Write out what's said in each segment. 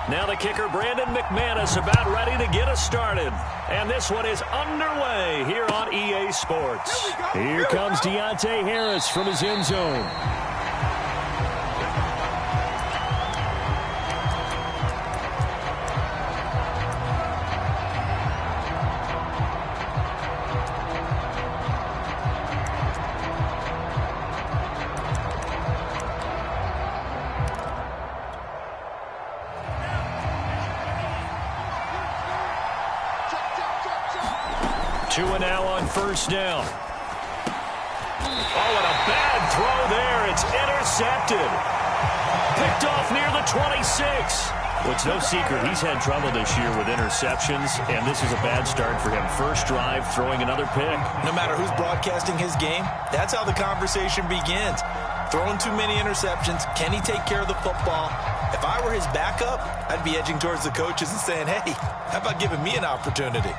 Now the kicker, Brandon McManus, about ready to get us started. And this one is underway here on EA Sports. Here comes Deontay Harris from his end zone. Two and now on first down. Oh, and a bad throw there. It's intercepted. Picked off near the 26. Well, it's no secret he's had trouble this year with interceptions, and this is a bad start for him. First drive, throwing another pick. No matter who's broadcasting his game, that's how the conversation begins. Throwing too many interceptions. Can he take care of the football? If I were his backup, I'd be edging towards the coaches and saying, hey, how about giving me an opportunity?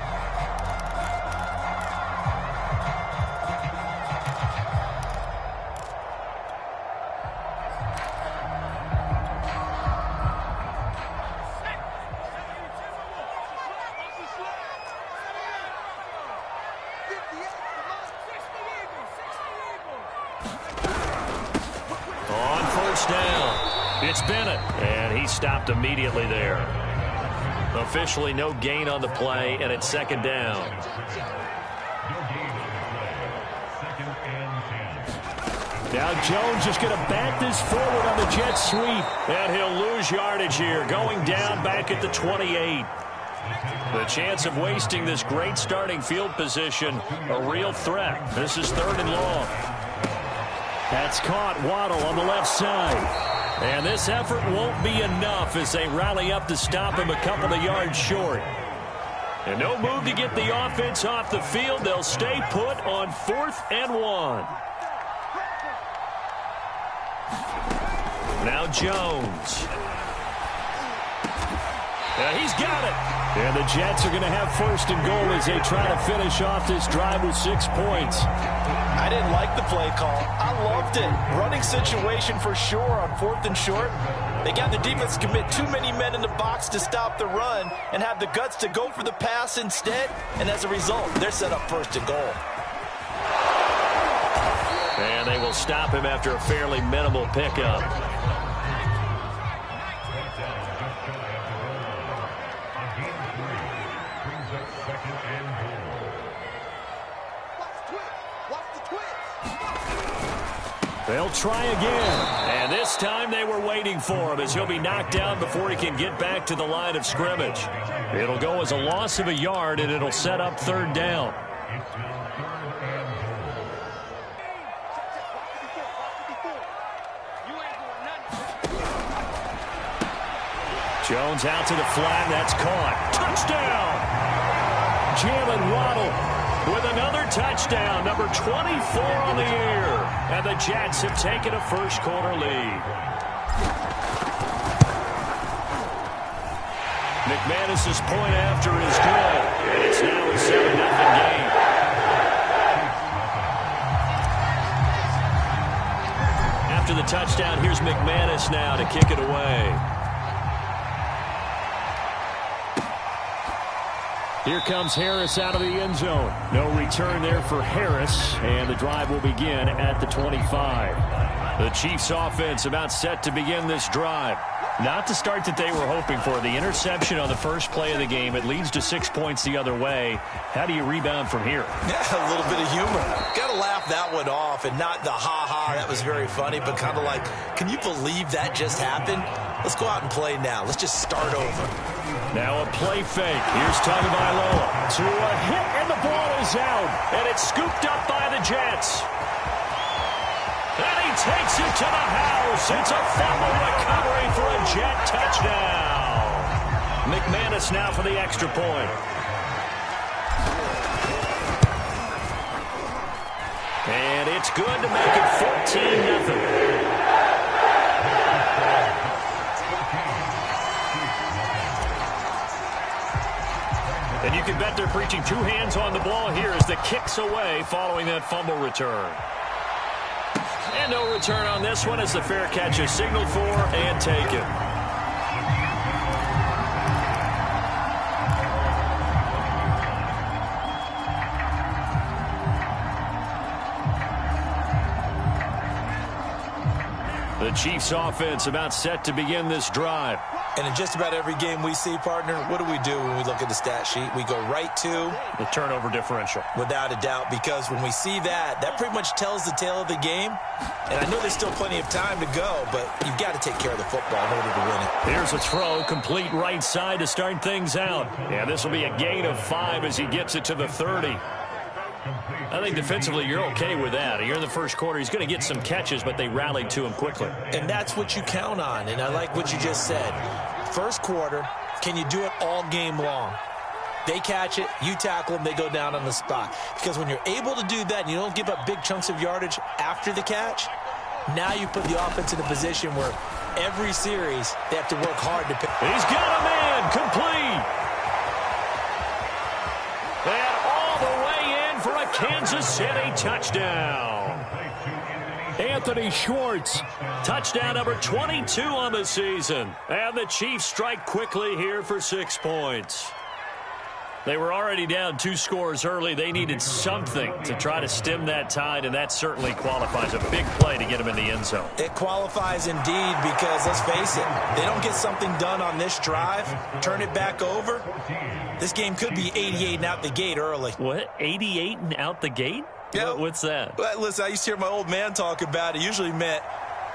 It's Bennett, and he stopped immediately there. Officially no gain on the play, and it's second down. Now Jones is going to bat this forward on the jet sweep, and he'll lose yardage here, going down back at the 28. The chance of wasting this great starting field position, a real threat. This is third and long. That's caught. Waddle on the left side. And this effort won't be enough as they rally up to stop him a couple of yards short. And no move to get the offense off the field. They'll stay put on 4th and 1. Now Jones. He's got it. And the Jets are going to have first and goal as they try to finish off this drive with 6 points. I didn't like the play call. I loved it. Running situation for sure on 4th and short. They got the defense to commit too many men in the box to stop the run and have the guts to go for the pass instead. And as a result, they're set up first and goal. And they will stop him after a fairly minimal pickup. They'll try again. And this time they were waiting for him as he'll be knocked down before he can get back to the line of scrimmage. It'll go as a loss of a yard, and it'll set up third down. Jones out to the flat. That's caught. Touchdown! Jalen Waddle with another touchdown, number 24 on the year. And the Jets have taken a first-quarter lead. McManus's point after is good. And it's now a 7-0 game. After the touchdown, here's McManus now to kick it away. Here comes Harris out of the end zone. No return there for Harris, and the drive will begin at the 25. The Chiefs offense about set to begin this drive. Not the start that they were hoping for. The interception on the first play of the game. It leads to 6 points the other way. How do you rebound from here? Yeah, a little bit of humor. Got to laugh that one off, and not the ha-ha, that was very funny, but kind of like, can you believe that just happened? Let's go out and play now. Let's just start over. Now a play fake. Here's Tagovailoa to a hit, and the ball is out. And it's scooped up by the Jets. And he takes it to the house. It's a fumble recovery for a Jet touchdown. McManus now for the extra point. And it's good to make it 14-0. And you can bet they're preaching two hands on the ball here as the kick's away following that fumble return. And no return on this one as the fair catch is signaled for and taken. The Chiefs offense about set to begin this drive. And in just about every game we see, partner, what do we do when we look at the stat sheet? We go right to the turnover differential. Without a doubt, because when we see that, that pretty much tells the tale of the game. And I know there's still plenty of time to go, but you've got to take care of the football in order to win it. Here's a throw, complete right side to start things out. Yeah, this will be a gain of 5 as he gets it to the 30. I think defensively you're okay with that. Here in the first quarter, he's going to get some catches, but they rallied to him quickly. And that's what you count on, and I like what you just said. First quarter, can you do it all game long? They catch it, you tackle them, they go down on the spot. Because when you're able to do that and you don't give up big chunks of yardage after the catch, now you put the offense in a position where every series they have to work hard to pick. He's got a man, complete. And all the way in for a Kansas City touchdown. Anthony Schwartz, touchdown number 22 on the season. And the Chiefs strike quickly here for 6 points. They were already down 2 scores early. They needed something to try to stem that tide, and that certainly qualifies. A big play to get them in the end zone. It qualifies indeed because, let's face it, they don't get something done on this drive, turn it back over. This game could be 88 and out the gate early. What, 88 and out the gate? Yeah. What's that? Well, listen, I used to hear my old man talk about it. Usually meant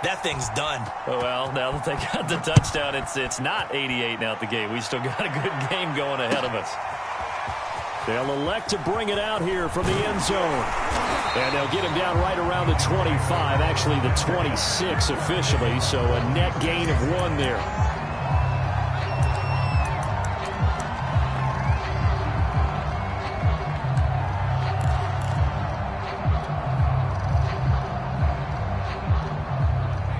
that thing's done. Oh, well, now that they got the touchdown, it's not 88 and out the gate. We still got a good game going ahead of us. They'll elect to bring it out here from the end zone. And they'll get him down right around the 25, actually the 26 officially, so a net gain of 1 there.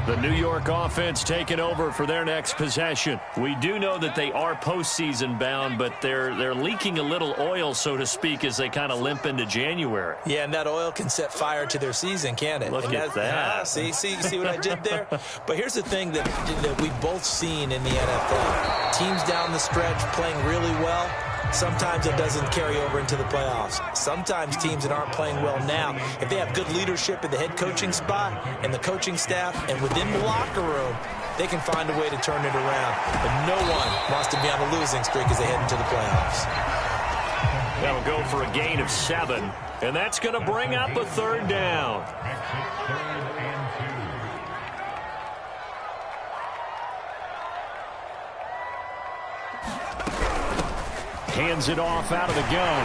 The New York offense taking over for their next possession. We do know that they are postseason bound, but they're leaking a little oil, so to speak, as they kind of limp into January. Yeah, and that oil can set fire to their season, can't it? Look at that. See what I did there? But here's the thing that we've both seen in the NFL. Teams down the stretch playing really well. Sometimes it doesn't carry over into the playoffs. Sometimes teams that aren't playing well now, if they have good leadership at the head coaching spot and the coaching staff and within the locker room, they can find a way to turn it around. But no one wants to be on a losing streak as they head into the playoffs. That'll go for a gain of 7, and that's going to bring up a 3rd down. Hands it off out of the gun.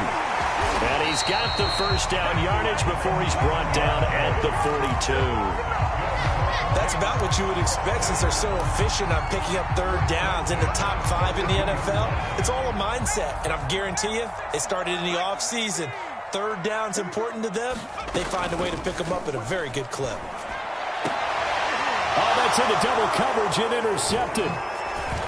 And he's got the first down yardage before he's brought down at the 42. That's about what you would expect since they're so efficient on picking up 3rd downs in the top 5 in the NFL. It's all a mindset, and I guarantee you, it started in the offseason. 3rd down's important to them. They find a way to pick them up at a very good clip. Oh, that's into double coverage and intercepted.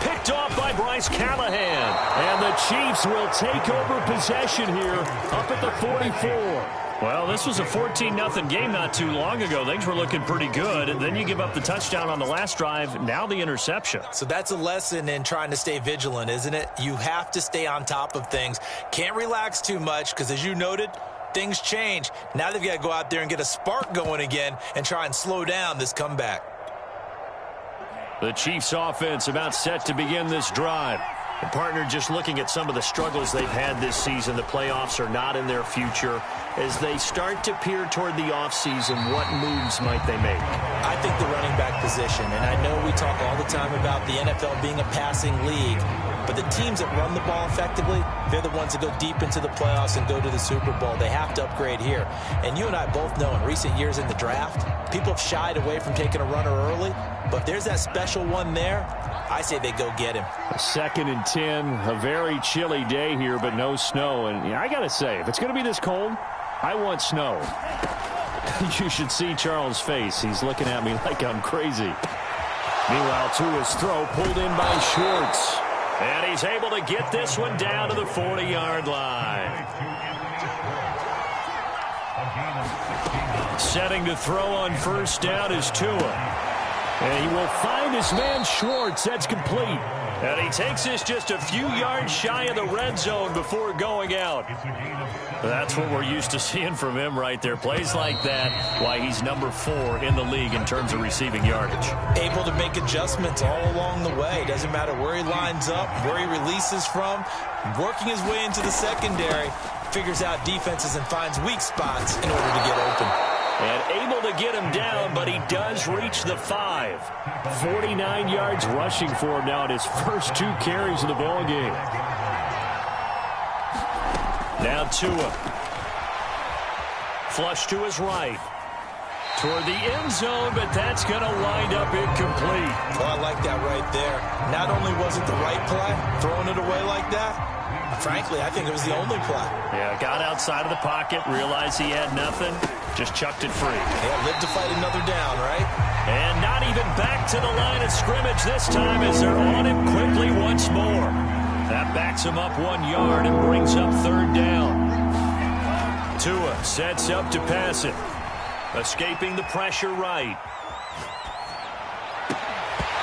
Picked off by Bryce Callahan. And the Chiefs will take over possession here up at the 44. Well, this was a 14-0 game not too long ago. Things were looking pretty good. And then you give up the touchdown on the last drive. Now the interception. So that's a lesson in trying to stay vigilant, isn't it? You have to stay on top of things. Can't relax too much because, as you noted, things change. Now they've got to go out there and get a spark going again and try and slow down this comeback. The Chiefs offense about set to begin this drive. And partner, just looking at some of the struggles they've had this season, the playoffs are not in their future. As they start to peer toward the offseason, what moves might they make? I think the running back position, and I know we talk all the time about the NFL being a passing league, but the teams that run the ball effectively, they're the ones that go deep into the playoffs and go to the Super Bowl. They have to upgrade here. And you and I both know in recent years in the draft, people have shied away from taking a runner early, but if there's that special one there, I say they go get him. 2nd and 10, a very chilly day here, but no snow. And I got to say, if it's going to be this cold, I want snow. You should see Charles' face. He's looking at me like I'm crazy. Meanwhile, to his throw, pulled in by Schwartz. And he's able to get this one down to the 40-yard line. Setting to throw on first down is Tua. And he will find his man Schwartz. That's complete. And he takes this just a few yards shy of the red zone before going out. That's what we're used to seeing from him right there. Plays like that, why he's number 4 in the league in terms of receiving yardage. Able to make adjustments all along the way. Doesn't matter where he lines up, where he releases from. Working his way into the secondary, figures out defenses and finds weak spots in order to get open. And able to get him down, but he does reach the 5. 49 yards rushing for him now in his first 2 carries of the ball game. Now Tua. Flush to his right. Toward the end zone, but that's going to wind up incomplete. Oh, I like that right there. Not only was it the right play, throwing it away like that, frankly, I think it was the only play. Yeah, got outside of the pocket, realized he had nothing, just chucked it free. Yeah, lived to fight another down, right? And not even back to the line of scrimmage this time as they're on him quickly once more. That backs him up 1 yard and brings up 3rd down. Tua sets up to pass it. Escaping the pressure right.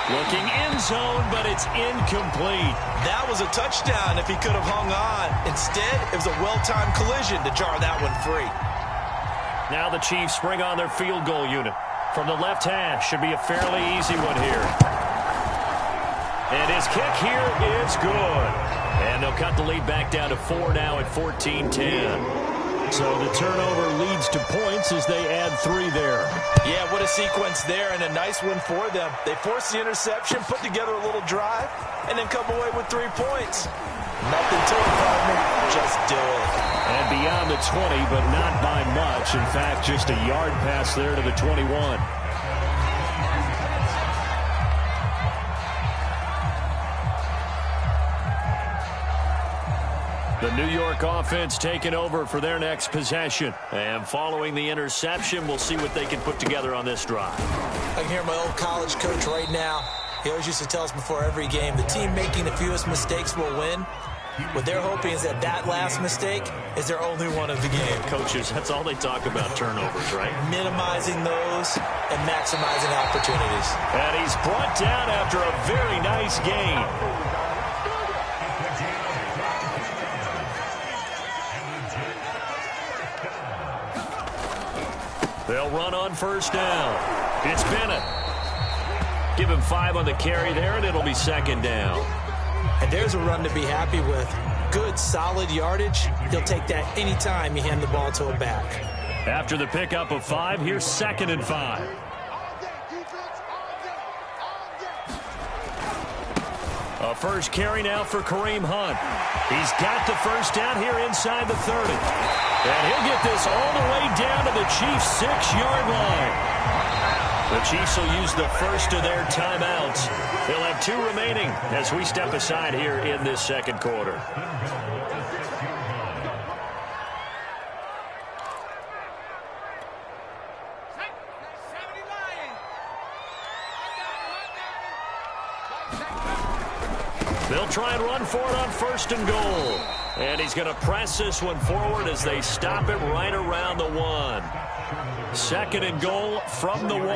Looking end zone, but it's incomplete. That was a touchdown if he could have hung on. Instead, it was a well-timed collision to jar that one free. Now the Chiefs bring on their field goal unit. From the left hash, should be a fairly easy one here. And his kick here is good. And they'll cut the lead back down to 4 now at 14-10. So the turnover leads to points as they add 3 there. Yeah, what a sequence there, and a nice one for them. They force the interception, put together a little drive, and then come away with 3 points. Nothing to it, partner. Just do it. And beyond the 20, but not by much. In fact, just a yard pass there to the 21. The New York offense taking over for their next possession. And following the interception, we'll see what they can put together on this drive. I can hear my old college coach right now. He always used to tell us before every game, the team making the fewest mistakes will win. What they're hoping is that last mistake is their only one of the game. Coaches, that's all they talk about, turnovers, right? Minimizing those and maximizing opportunities. And he's brought down after a very nice gain. They'll run on 1st down. It's Bennett. Give him 5 on the carry there, and it'll be 2nd down. And there's a run to be happy with. Good, solid yardage. He'll take that anytime you hand the ball to a back. After the pickup of 5, here's 2nd and 5. A first carry now for Kareem Hunt. He's got the 1st down here inside the 30. And he'll get this all the way down to the Chiefs' 6-yard line. The Chiefs will use the first of their timeouts. They'll have 2 remaining as we step aside here in this 2nd quarter. They'll try and run for it on 1st and goal. And he's going to press this one forward as they stop it right around the 1. 2nd and goal from the 1.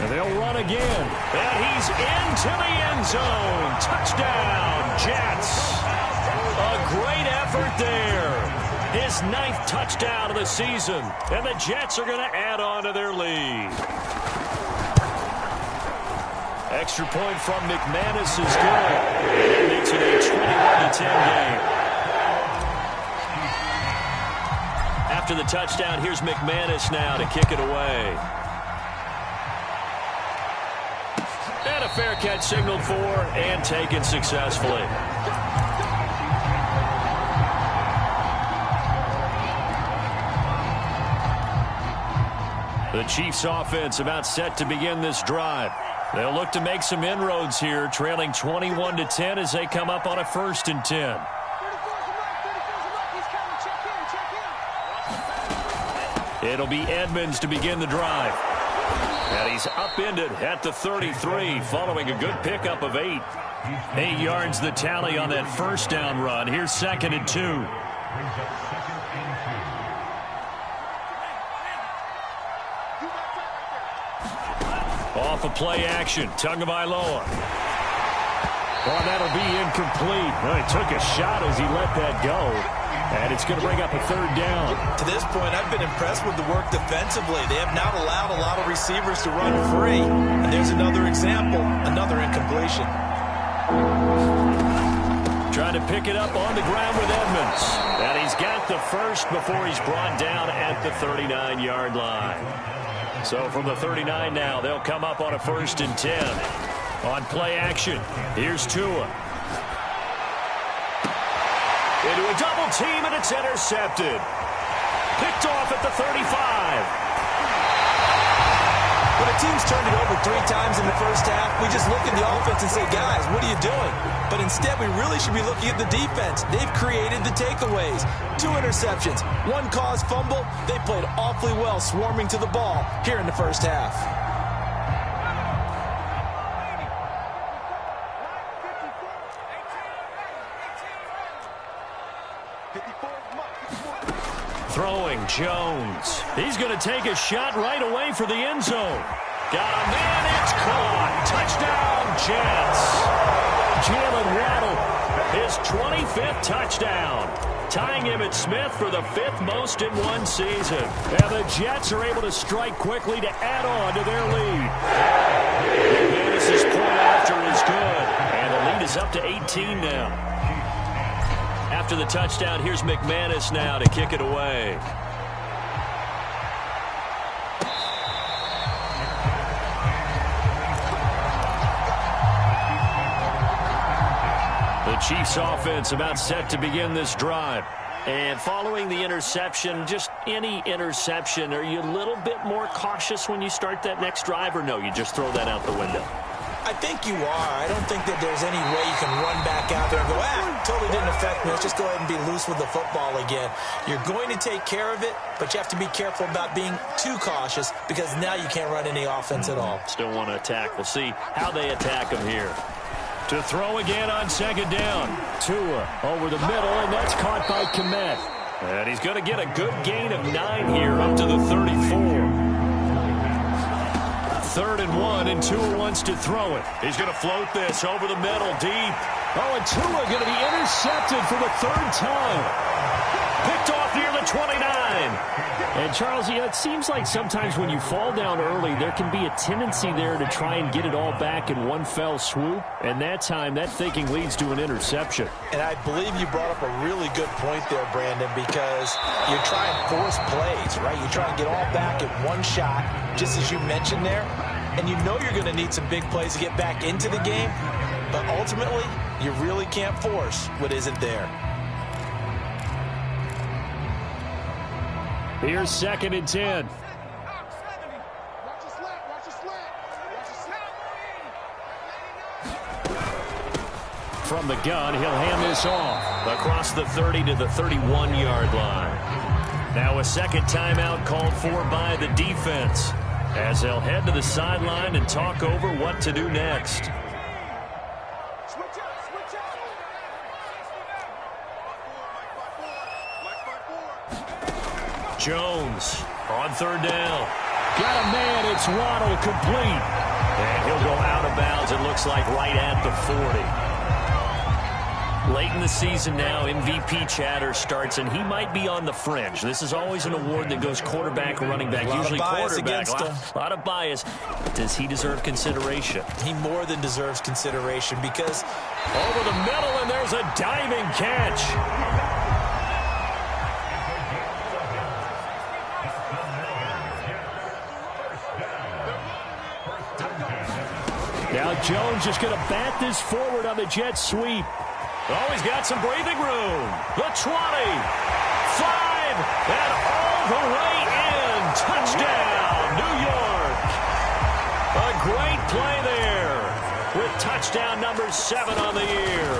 And they'll run again. And he's into the end zone. Touchdown, Jets. A great effort there. His 9th touchdown of the season. And the Jets are going to add on to their lead. Extra point from McManus is good. And it makes it a 21-10 game. After the touchdown, here's McManus now to kick it away. And a fair catch signaled for and taken successfully. The Chiefs offense about set to begin this drive. They'll look to make some inroads here, trailing 21-10 as they come up on a 1st and 10. It'll be Edmonds to begin the drive. And he's upended at the 33 following a good pickup of 8. 8 yards the tally on that 1st down run. Here's 2nd and 2. off of play action. Tagovailoa. Oh, that'll be incomplete. Well, he took a shot as he let that go. And it's going to bring up a third down. To this point, I've been impressed with the work defensively. They have not allowed a lot of receivers to run free. And there's another example, another incompletion. Trying to pick it up on the ground with Edmonds. And he's got the first before he's brought down at the 39-yard line. So from the 39 now, they'll come up on a 1st and 10. On play action, here's Tua. Into a double team, and it's intercepted. Picked off at the 35. When a team's turned it over 3 times in the first half, we just look at the offense and say, guys, what are you doing? But instead, we really should be looking at the defense. They've created the takeaways. 2 interceptions, 1 caused fumble. They played awfully well swarming to the ball here in the first half. Throwing Jones. He's going to take a shot right away for the end zone. Got a man, it's caught. Touchdown, Jets. Jalen Waddle, his 25th touchdown. Tying Emmitt Smith for the 5th most in one season. And the Jets are able to strike quickly to add on to their lead. McManus's point after is good. And the lead is up to 18 now. After the touchdown, here's McManus now to kick it away. The Chiefs offense about set to begin this drive. And following the interception, just any interception, are you a little bit more cautious when you start that next drive, or no, you just throw that out the window? I think you are. I don't think that there's any way you can run back out there and go, totally didn't affect me. Let's just go ahead and be loose with the football again. You're going to take care of it, but you have to be careful about being too cautious because now you can't run any offense at all. Still want to attack. We'll see how they attack him here. To throw again on 2nd down. Tua over the middle, and that's caught by Kmet. And he's going to get a good gain of 9 here up to the 34. 3rd and 1, and Tua wants to throw it. He's going to float this over the middle, deep. Oh, and Tua going to be intercepted for the 3rd time. Picked off near the 29. And, Charles, it seems like sometimes when you fall down early, there can be a tendency there to try and get it all back in one fell swoop. And that time, that thinking leads to an interception. And I believe you brought up a really good point there, Brandon, because you try and force plays, right? You try and get all back in one shot, just as you mentioned there. And you know you're going to need some big plays to get back into the game. But ultimately, you really can't force what isn't there. Here's 2nd and 10. From the gun, he'll hand this off across the 30 to the 31-yard line. Now a 2nd timeout called for by the defense as they'll head to the sideline and talk over what to do next. Jones on 3rd down. Got a man, it's Waddle, complete. And he'll go out of bounds, it looks like right at the 40. Late in the season now, MVP chatter starts, and he might be on the fringe. This is always an award that goes quarterback, running back, usually quarterback. A lot of bias. Does he deserve consideration? He more than deserves consideration because over the middle, and there's a diving catch. Now Jones just going to bat this forward on the jet sweep. Oh, he's got some breathing room. The 20, 5, and all the way in. Touchdown, New York. A great play there with touchdown number 7 on the year.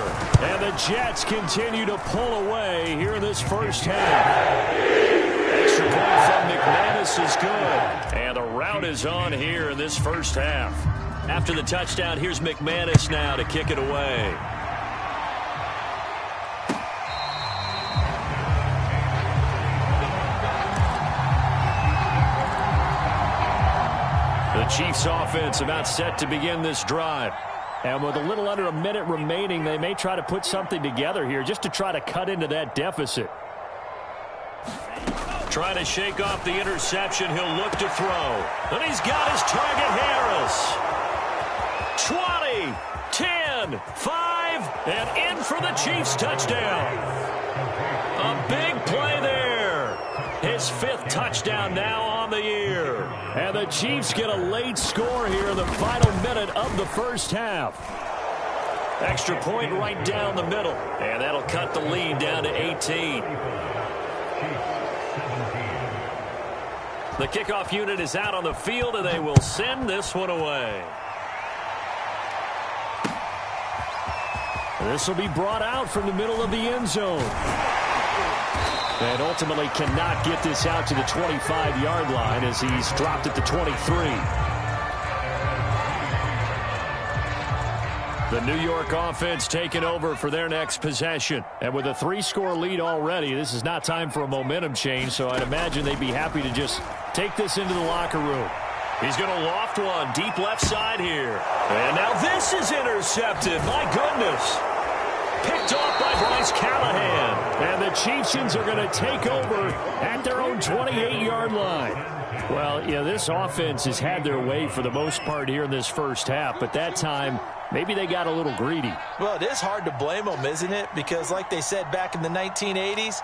And the Jets continue to pull away here in this first half. Extra point from McManus is good. And the route is on here in this first half. After the touchdown, here's McManus now to kick it away. The Chiefs offense about set to begin this drive. And with a little under a minute remaining, they may try to put something together here just to try to cut into that deficit. Trying to shake off the interception. He'll look to throw. And he's got his target, Harris. 20, 10, 5, and in for the Chiefs touchdown. A big play there. His 5th touchdown now on the year. And the Chiefs get a late score here in the final minute of the first half. Extra point right down the middle. And that'll cut the lead down to 18. The kickoff unit is out on the field, and they will send this one away. This will be brought out from the middle of the end zone. And ultimately cannot get this out to the 25-yard line as he's dropped at the 23. The New York offense taking over for their next possession. And with a 3-score lead already, this is not time for a momentum change, so I'd imagine they'd be happy to just take this into the locker room. He's going to loft one deep left side here. And now this is intercepted. My goodness. Picked off by Bryce Callahan. And the Chiefs are going to take over at their own 28-yard line. Well, yeah, this offense has had their way for the most part here in this first half, but that time, maybe they got a little greedy. Well, it is hard to blame them, isn't it? Because like they said back in the 1980s,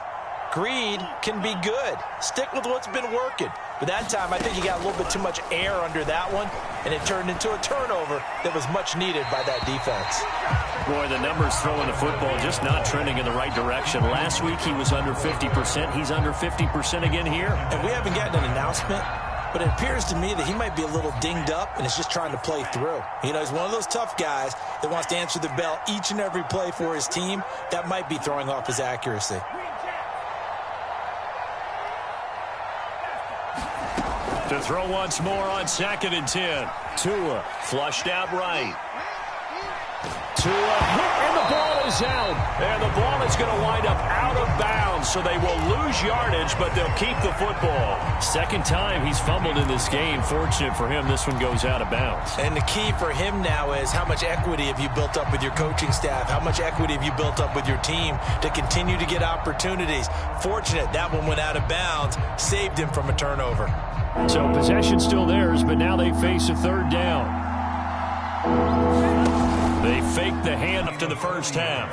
greed can be good. Stick with what's been working. But that time, I think he got a little bit too much air under that one, and it turned into a turnover that was much needed by that defense. Boy, the numbers throwing the football just not trending in the right direction. Last week, he was under 50%. He's under 50% again here. And we haven't gotten an announcement, but it appears to me that he might be a little dinged up and is just trying to play through. You know, he's one of those tough guys that wants to answer the bell each and every play for his team. That might be throwing off his accuracy. To throw once more on 2nd and 10. Tua flushed out right. Tua hit, and the ball is out. And the ball is going to wind up out of bounds, so they will lose yardage, but they'll keep the football. Second time he's fumbled in this game. Fortunate for him, this one goes out of bounds. And the key for him now is how much equity have you built up with your coaching staff? How much equity have you built up with your team to continue to get opportunities? Fortunate that one went out of bounds, saved him from a turnover. So possession still theirs, but now they face a 3rd down. They fake the hand up to the first half.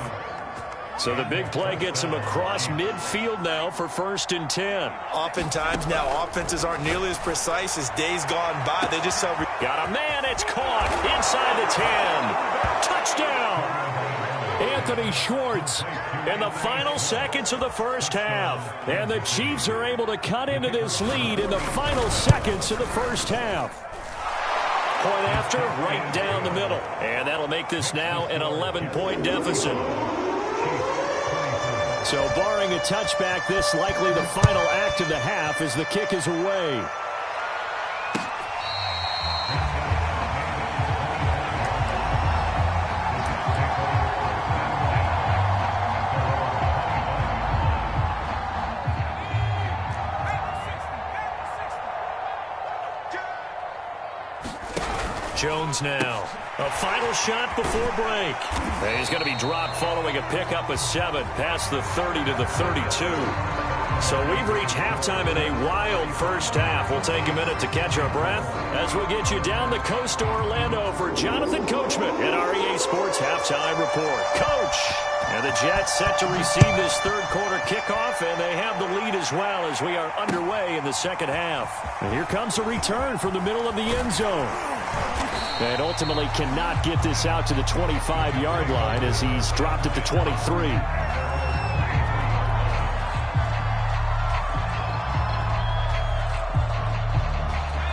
So the big play gets them across midfield now for 1st and 10. Oftentimes now offenses aren't nearly as precise as days gone by. They just got a man. It's caught inside the 10. Touchdown. Anthony Schwartz in the final seconds of the first half. And the Chiefs are able to cut into this lead in the final seconds of the first half. Point after, right down the middle. And that'll make this now an 11-point deficit. So barring a touchback, this likely the final act of the half as the kick is away. Jones now. A final shot before break. And he's going to be dropped following a pickup of 7 past the 30 to the 32. So we've reached halftime in a wild first half. We'll take a minute to catch our breath as we get you down the coast to Orlando for Jonathan Coachman at our EA Sports Halftime Report. Coach! And the Jets set to receive this 3rd quarter kickoff, and they have the lead as well as we are underway in the second half. And here comes a return from the middle of the end zone. And ultimately cannot get this out to the 25-yard line as he's dropped at the 23.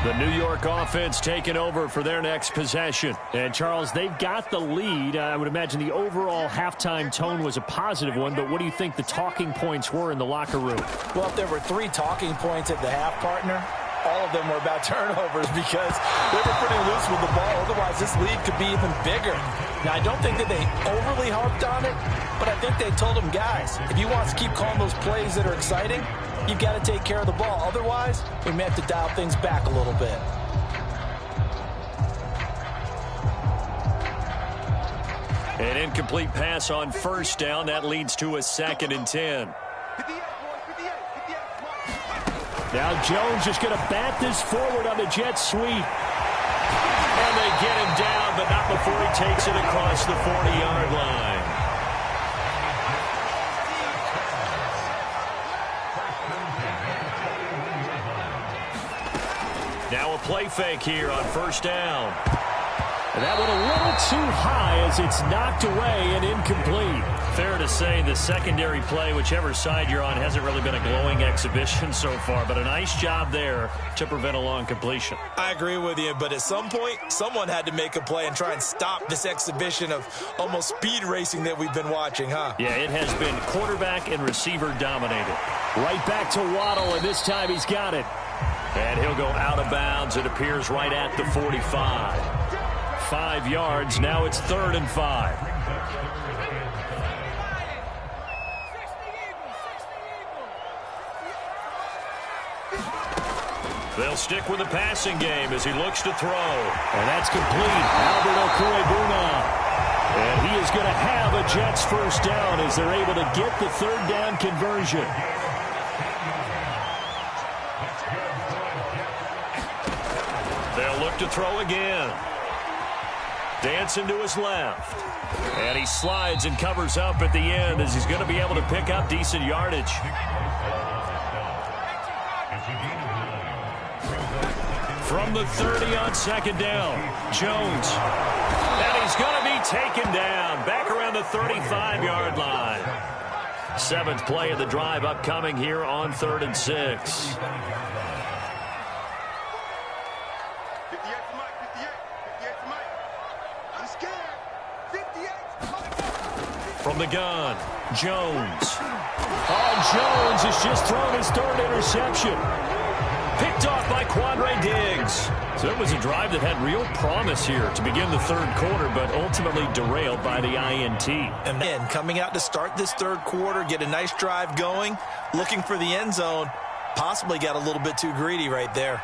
The New York offense taking over for their next possession. And, Charles, they've got the lead. I would imagine the overall halftime tone was a positive one, but what do you think the talking points were in the locker room? Well, if there were 3 talking points at the half, partner, all of them were about turnovers because they were pretty loose with the ball. Otherwise, this lead could be even bigger. Now, I don't think that they overly harped on it, but I think they told them, guys, if you want to keep calling those plays that are exciting, you've got to take care of the ball. Otherwise, we may have to dial things back a little bit. An incomplete pass on first down. That leads to a 2nd and 10. Now Jones just going to bat this forward on the jet sweep. And they get him down, but not before he takes it across the 40-yard line. Now a play fake here on first down. And that one a little too high as it's knocked away and incomplete. Fair to say the secondary play, whichever side you're on, hasn't really been a glowing exhibition so far, but a nice job there to prevent a long completion. I agree with you, but at some point, someone had to make a play and try and stop this exhibition of almost speed racing that we've been watching, huh? Yeah, it has been quarterback and receiver dominated. Right back to Waddle, and this time he's got it. And he'll go out of bounds. It appears right at the 45. 5 yards. Now it's 3rd and 5. They'll stick with the passing game as he looks to throw. And that's complete. Albert Okuebuna. And he is going to have a Jets first down as they're able to get the 3rd down conversion. They'll look to throw again. Dancing to his left. And he slides and covers up at the end as he's going to be able to pick up decent yardage. From the 30 on 2nd down, Jones. And he's going to be taken down back around the 35-yard line. 7th play of the drive upcoming here on 3rd and 6. From the gun, Jones. Oh, Jones has just thrown his 3rd interception. Picked off by Quandre Diggs. So it was a drive that had real promise here to begin the 3rd quarter, but ultimately derailed by the INT. And then coming out to start this 3rd quarter, get a nice drive going, looking for the end zone, possibly got a little bit too greedy right there.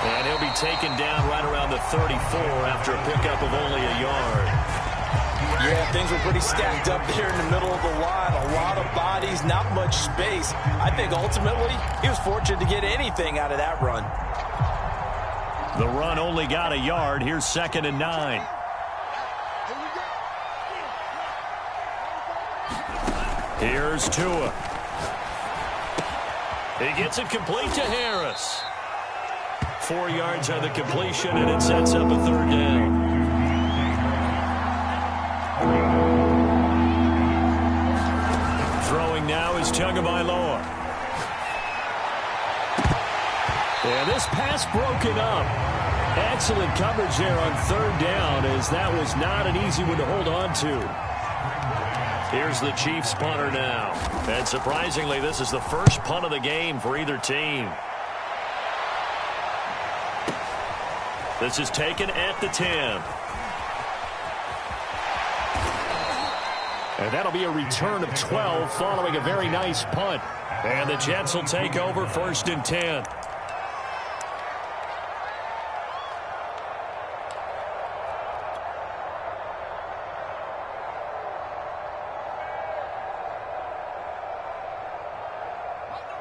And he'll be taken down right around the 34 after a pickup of only a yard. Yeah, things were pretty stacked up there in the middle of the line. A lot of bodies, not much space. I think ultimately he was fortunate to get anything out of that run. The run only got a yard. Here's 2nd and 9. Here's Tua. He gets it complete to Harris. 4 yards on the completion, and it sets up a 3rd down. Throwing now is Tagovailoa. And this pass broken up. Excellent coverage there on 3rd down, as that was not an easy one to hold on to. Here's the Chiefs punter now. And surprisingly, this is the first punt of the game for either team. This is taken at the 10. And that'll be a return of 12 following a very nice punt. And the Jets will take over 1st and 10.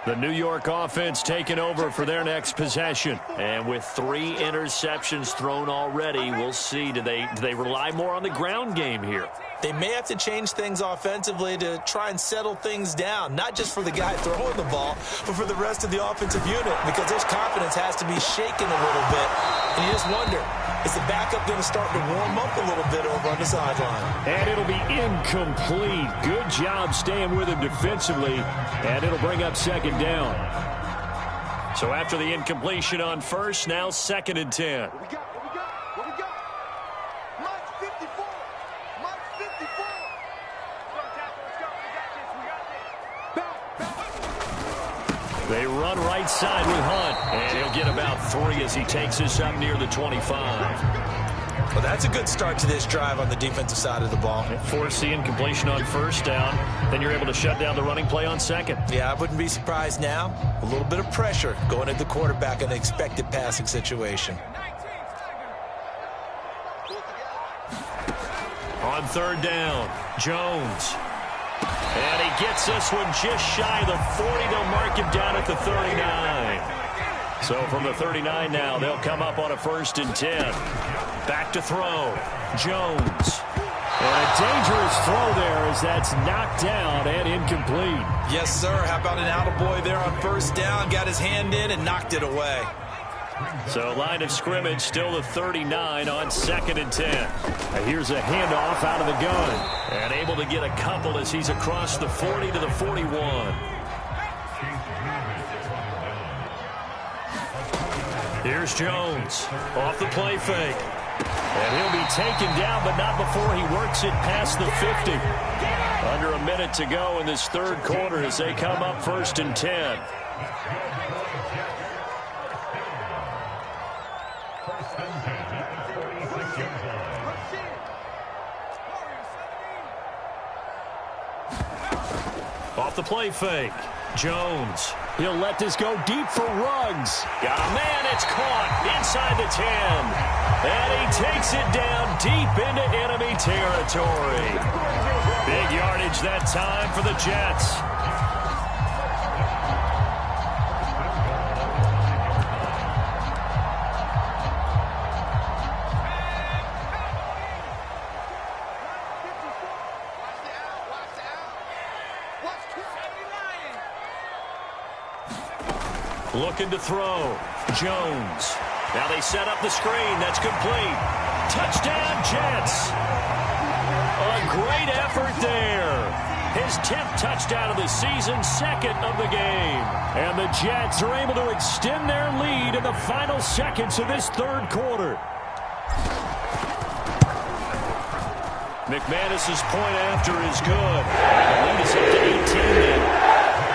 The New York offense taking over for their next possession. And with 3 interceptions thrown already, we'll see. Do they rely more on the ground game here? They may have to change things offensively to try and settle things down, not just for the guy throwing the ball, but for the rest of the offensive unit, because this confidence has to be shaken a little bit. And you just wonder, is the backup going to start to warm up a little bit over on the sideline? And it'll be incomplete. Good job staying with him defensively, and it'll bring up 2nd down. So after the incompletion on first, now 2nd and 10. They run right side with Hunt, and he'll get about 3 as he takes this up near the 25. Well, that's a good start to this drive on the defensive side of the ball. Force the incompletion on first down, then you're able to shut down the running play on 2nd. Yeah, I wouldn't be surprised now. A little bit of pressure going at the quarterback in an expected passing situation. On third down, Jones. And he gets this one just shy of the 40. They'll mark him down at the 39. So from the 39 now, they'll come up on a 1st and 10. Back to throw, Jones. And a dangerous throw there as that's knocked down and incomplete. Yes, sir. How about an attaboy there on 1st down? Got his hand in and knocked it away. So line of scrimmage still the 39 on 2nd and 10. Here's a handoff out of the gun. And able to get a couple as he's across the 40 to the 41. Here's Jones off the play fake. And he'll be taken down, but not before he works it past the 50. Under a minute to go in this 3rd quarter as they come up 1st and 10. Off the play fake, Jones. He'll let this go deep for Ruggs. Got a man, it's caught inside the 10. And he takes it down deep into enemy territory. Big yardage that time for the Jets. Looking to throw. Jones. Now they set up the screen. That's complete. Touchdown, Jets. A great effort there. His 10th touchdown of the season, 2nd of the game. And the Jets are able to extend their lead in the final seconds of this 3rd quarter. McManus's point after is good. The lead is up to 18 now.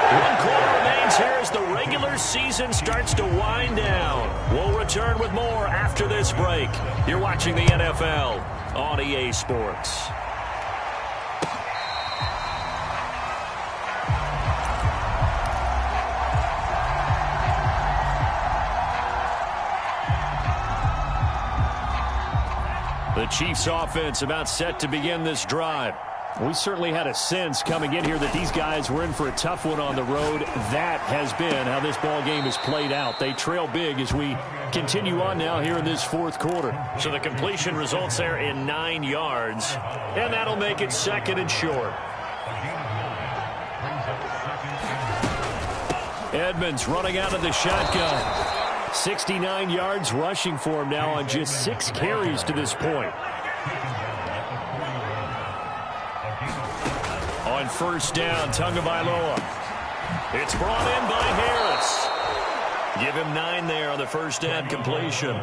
1 quarter remains here as the regular season starts to wind down. We'll return with more after this break. You're watching the NFL on EA Sports. The Chiefs offense about set to begin this drive. We certainly had a sense coming in here that these guys were in for a tough one on the road. That has been how this ball game has played out. They trail big as we continue on now here in this 4th quarter. So the completion results there in 9 yards, and that'll make it 2nd and short. Edmonds running out of the shotgun. 69 yards rushing for him now on just 6 carries to this point. On 1st down, Tagovailoa. It's brought in by Harris. Give him 9 there on the 1st down completion.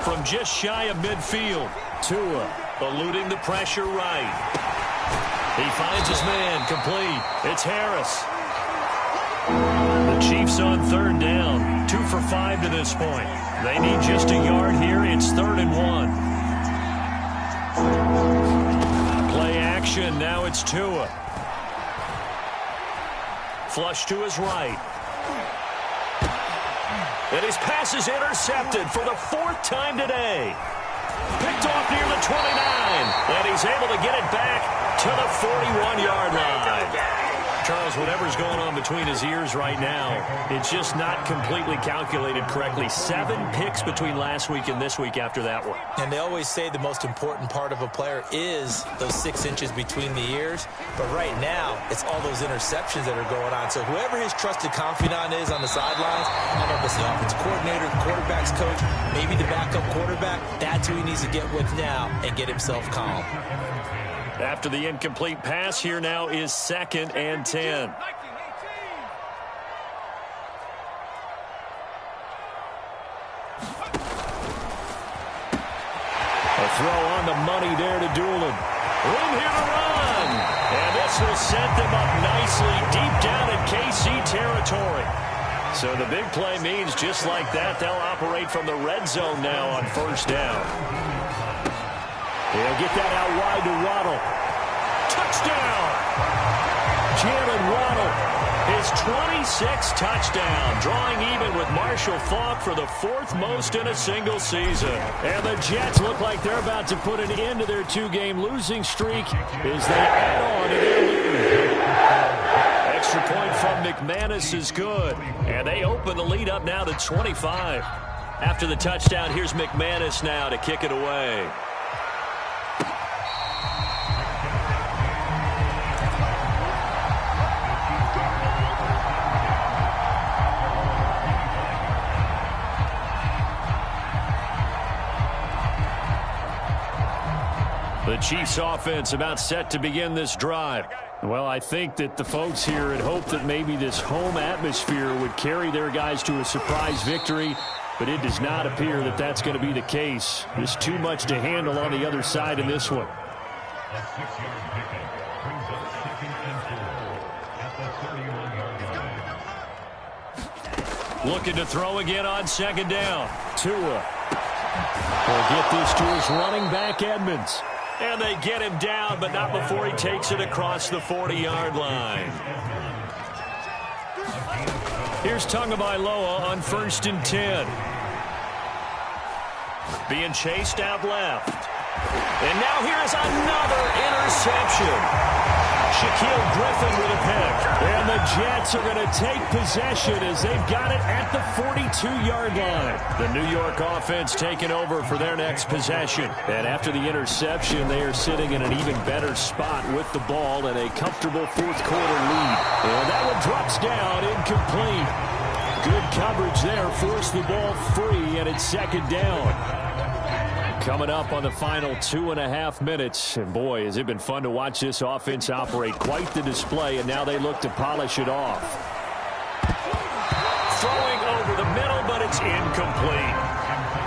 From just shy of midfield, Tua eluding the pressure right. He finds his man, complete. It's Harris. The Chiefs on 3rd down, 2 for 5 to this point. They need just a yard here. It's 3rd and 1. Play action. Now it's Tua. Flush to his right. And his pass is intercepted for the 4th time today. Picked off near the 29. And he's able to get it back to the 41-yard line. Charles, whatever's going on between his ears right now, it's just not completely calculated correctly. 7 picks between last week and this week after that one. And they always say the most important part of a player is those 6 inches between the ears. But right now, it's all those interceptions that are going on. So whoever his trusted confidant is on the sidelines, I don't know if it's the offensive coordinator, the quarterback's coach, maybe the backup quarterback, that's who he needs to get with now and get himself calm. After the incomplete pass, here now is 2nd and 10. A throw on the money there to Doolin. Room here to run. And this will set them up nicely deep down in KC territory. So the big play means just like that, they'll operate from the red zone now on 1st down. They'll get that out wide to Waddle. Touchdown! Jalen Waddle his 26th touchdown, drawing even with Marshall Faulk for the 4th most in a single season. And the Jets look like they're about to put an end to their 2-game losing streak as they add on to their lead. Extra point from McManus is good, and they open the lead up now to 25. After the touchdown, here's McManus now to kick it away. The Chiefs offense about set to begin this drive. Well, I think that the folks here had hoped that maybe this home atmosphere would carry their guys to a surprise victory, but it does not appear that that's going to be the case. There's too much to handle on the other side in this one. Looking to throw again on second down. Tua will get this to his running back, Edmonds. And they get him down, but not before he takes it across the 40-yard line. Here's Tagovailoa on 1st and 10. Being chased out left. And now here is another interception. Shaquille Griffin with a pick. And the Jets are going to take possession as they've got it at the 42-yard line. The New York offense taking over for their next possession. And after the interception, they are sitting in an even better spot with the ball and a comfortable 4th quarter lead. And that one drops down, incomplete. Good coverage there, forced the ball free, and it's second down. Coming up on the final 2.5 minutes. And boy, has it been fun to watch this offense operate. Quite the display, and now they look to polish it off. Throwing over the middle, but it's incomplete.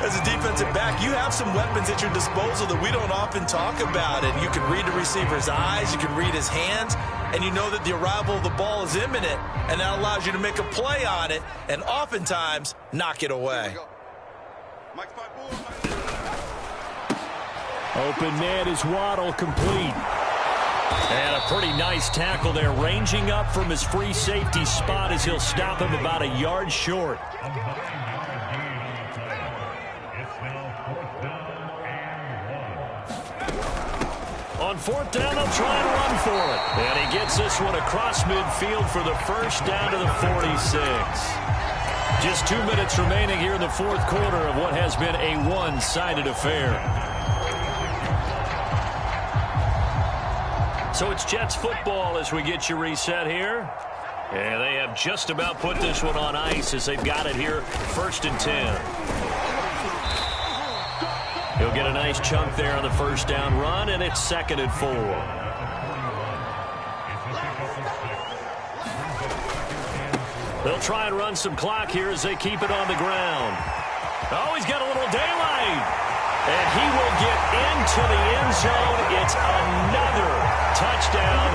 As a defensive back, you have some weapons at your disposal that we don't often talk about. And you can read the receiver's eyes, you can read his hands, and you know that the arrival of the ball is imminent, and that allows you to make a play on it and oftentimes knock it away. Open man is Waddle, complete. And a pretty nice tackle there, ranging up from his free safety spot as he'll stop him about a yard short. On 4th down, they'll try and run for it. And he gets this one across midfield for the first down to the 46. Just 2 minutes remaining here in the 4th quarter of what has been a one-sided affair. So it's Jets football as we get you reset here. And they have just about put this one on ice as they've got it here, 1st and 10. He'll get a nice chunk there on the first down run, and it's 2nd and 4. They'll try and run some clock here as they keep it on the ground. Oh, he's got a little daylight. And he will get into the end zone. It's another touchdown.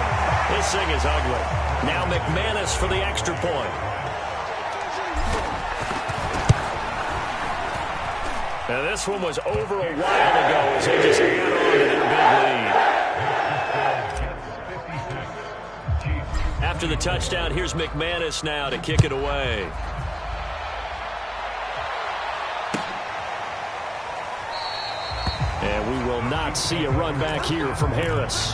This thing is ugly. Now McManus for the extra point. Now this one was over a while ago as they just add on to their big lead. After the touchdown, here's McManus now to kick it away. And we will not see a run back here from Harris.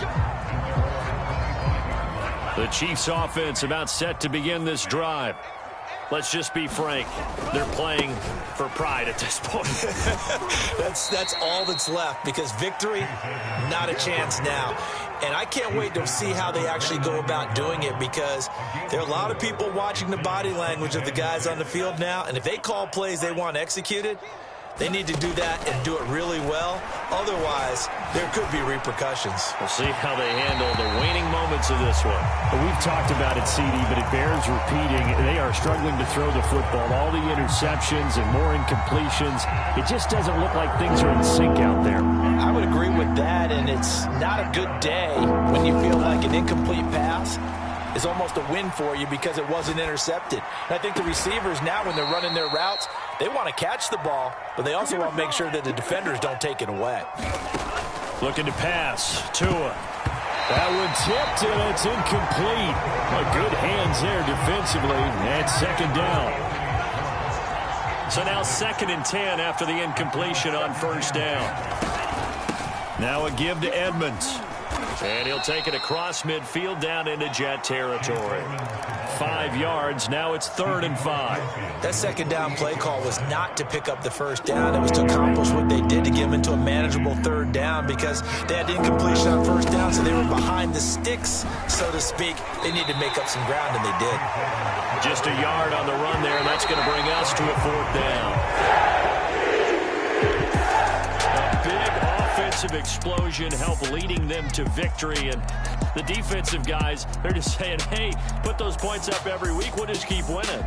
The Chiefs offense about set to begin this drive. Let's just be frank. They're playing for pride at this point. That's all that's left, because victory, not a chance now. And I can't wait to see how they actually go about doing it, because there are a lot of people watching the body language of the guys on the field now. And if they call plays they want executed, they need to do that and do it really well. Otherwise, there could be repercussions. We'll see how they handle the waning moments of this one. Well, we've talked about it, CD, but it bears repeating. They are struggling to throw the football. All the interceptions and more incompletions. It just doesn't look like things are in sync out there. I would agree with that, and it's not a good day when you feel like an incomplete pass is almost a win for you because it wasn't intercepted. And I think the receivers now, when they're running their routes, they want to catch the ball, but they also want to make sure that the defenders don't take it away. Looking to pass. Tua. That one tipped, and it's incomplete. Good hands there defensively, and second down. So now 2nd and 10 after the incompletion on first down. Now a give to Edmonds. And he'll take it across midfield down into Jet territory. 5 yards. Now it's 3rd and 5. That second down play call was not to pick up the first down. It was to accomplish what they did to get them into a manageable 3rd down because they had incompletion on first down, so they were behind the sticks, so to speak. They needed to make up some ground, and they did. Just a yard on the run there, and that's going to bring us to a 4th down. Offensive explosion help leading them to victory, and the defensive guys, they're just saying, hey, put those points up every week, we'll just keep winning.